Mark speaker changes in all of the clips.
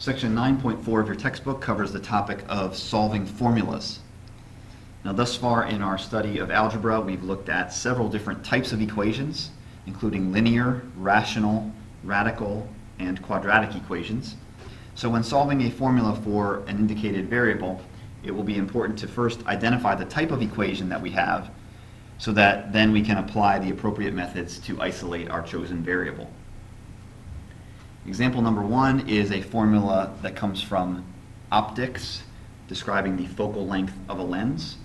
Speaker 1: Section 9.4 of your textbook covers the topic of solving formulas. Now, thus far in our study of algebra, we've looked at several different types of equations, including linear, rational, radical, and quadratic equations. So when solving a formula for an indicated variable, it will be important to first identify the type of equation that we have, so that then we can apply the appropriate methods to isolate our chosen variable. Example number 1 is a formula that comes from optics, describing the focal length of a lens.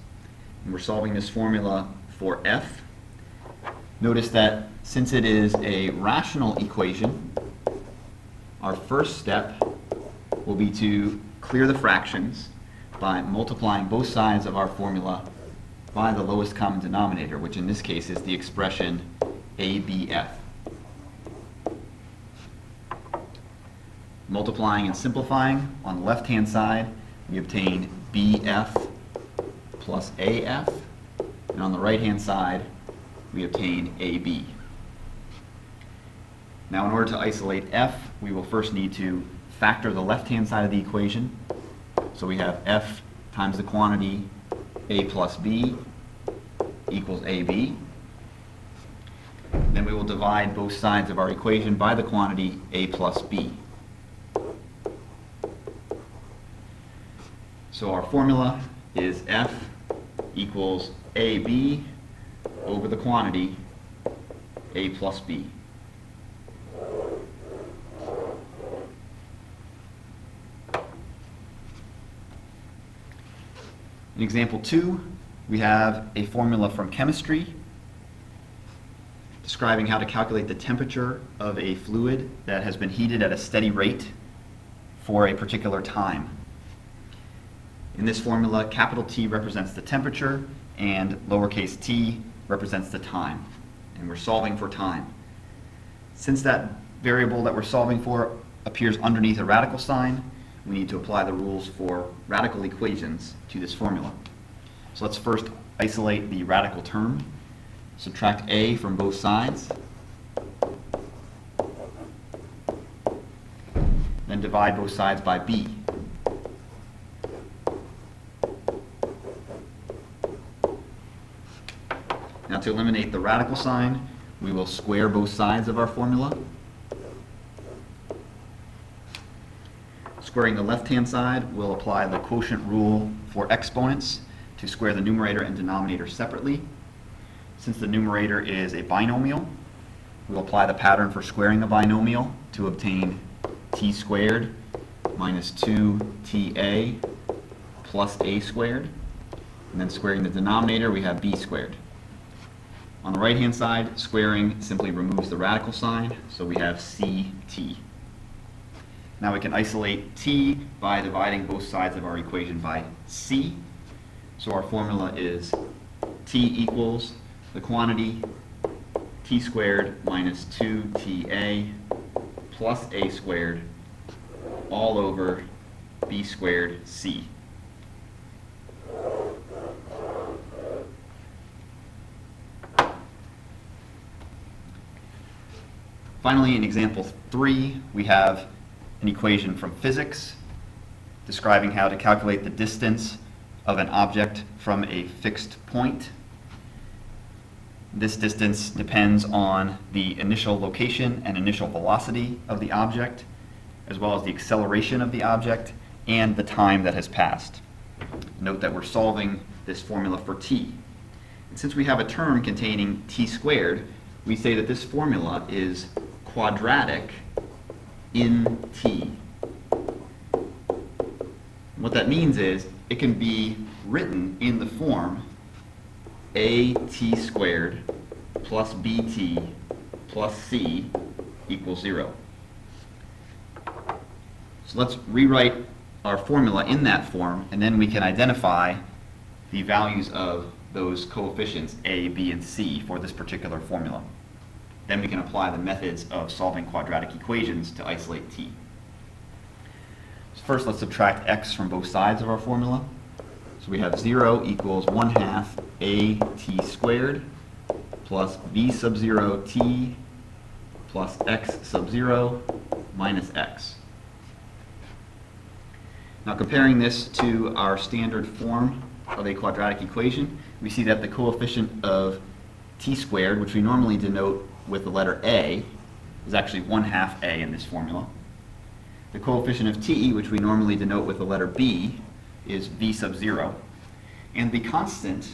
Speaker 1: And we're solving this formula for f. Notice that since it is a rational equation, our first step will be to clear the fractions by multiplying both sides of our formula by the lowest common denominator, which in this case is the expression ABF. Multiplying and simplifying, on the left-hand side, we obtain BF plus AF, and on the right-hand side, we obtain AB. Now, in order to isolate F, we will first need to factor the left-hand side of the equation. So we have F times the quantity A plus B equals AB. Then we will divide both sides of our equation by the quantity A plus B. So our formula is F equals AB over the quantity A plus B. In example 2, we have a formula from chemistry describing how to calculate the temperature of a fluid that has been heated at a steady rate for a particular time. In this formula, capital T represents the temperature and lowercase t represents the time. And we're solving for time. Since that variable that we're solving for appears underneath a radical sign, we need to apply the rules for radical equations to this formula. So let's first isolate the radical term. Subtract a from both sides. Then divide both sides by b. Now, to eliminate the radical sign, we will square both sides of our formula. Squaring the left-hand side, we'll apply the quotient rule for exponents to square the numerator and denominator separately. Since the numerator is a binomial, we'll apply the pattern for squaring a binomial to obtain t squared minus 2ta plus a squared. And then squaring the denominator, we have b squared. On the right-hand side, squaring simply removes the radical sign, so we have ct. Now we can isolate t by dividing both sides of our equation by c. So our formula is t equals the quantity t squared minus 2ta plus a squared all over b squared c. Finally, in example 3, we have an equation from physics describing how to calculate the distance of an object from a fixed point. This distance depends on the initial location and initial velocity of the object, as well as the acceleration of the object and the time that has passed. Note that we're solving this formula for t. And since we have a term containing t squared, we say that this formula is quadratic in t. What that means is it can be written in the form at squared plus bt plus c equals 0. So let's rewrite our formula in that form, and then we can identify the values of those coefficients a, b, and c for this particular formula. Then we can apply the methods of solving quadratic equations to isolate t. So first, let's subtract x from both sides of our formula. So we have 0 equals 1/2 at squared plus b sub 0 t plus x sub 0 minus x. Now comparing this to our standard form of a quadratic equation, we see that the coefficient of t squared, which we normally denote with the letter a, is actually 1/2 a in this formula. The coefficient of t, which we normally denote with the letter b, is v sub 0. And the constant,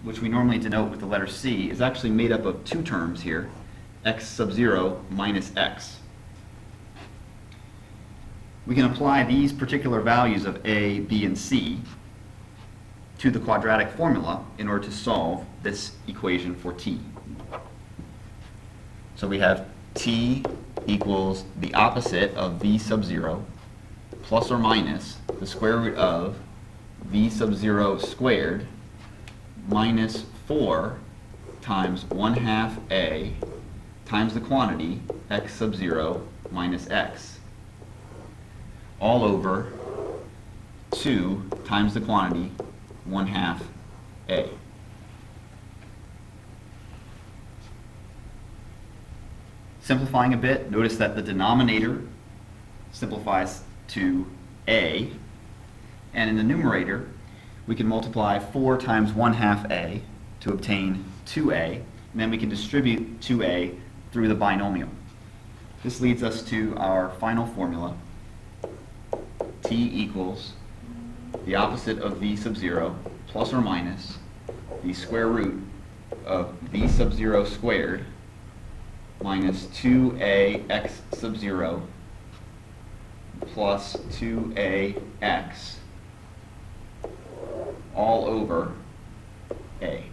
Speaker 1: which we normally denote with the letter c, is actually made up of two terms here, x sub 0 minus x. We can apply these particular values of a, b, and c to the quadratic formula in order to solve this equation for t. So we have t equals the opposite of v sub 0 plus or minus the square root of v sub 0 squared minus 4 times 1/2 a times the quantity x sub 0 minus x, all over 2 times the quantity 1/2 a. Simplifying a bit, notice that the denominator simplifies to a, and in the numerator we can multiply 4 times 1/2 a to obtain 2a, and then we can distribute 2a through the binomial. This leads us to our final formula, t equals the opposite of v sub 0 plus or minus the square root of v sub 0 squared minus 2a x sub 0 plus 2ax all over a.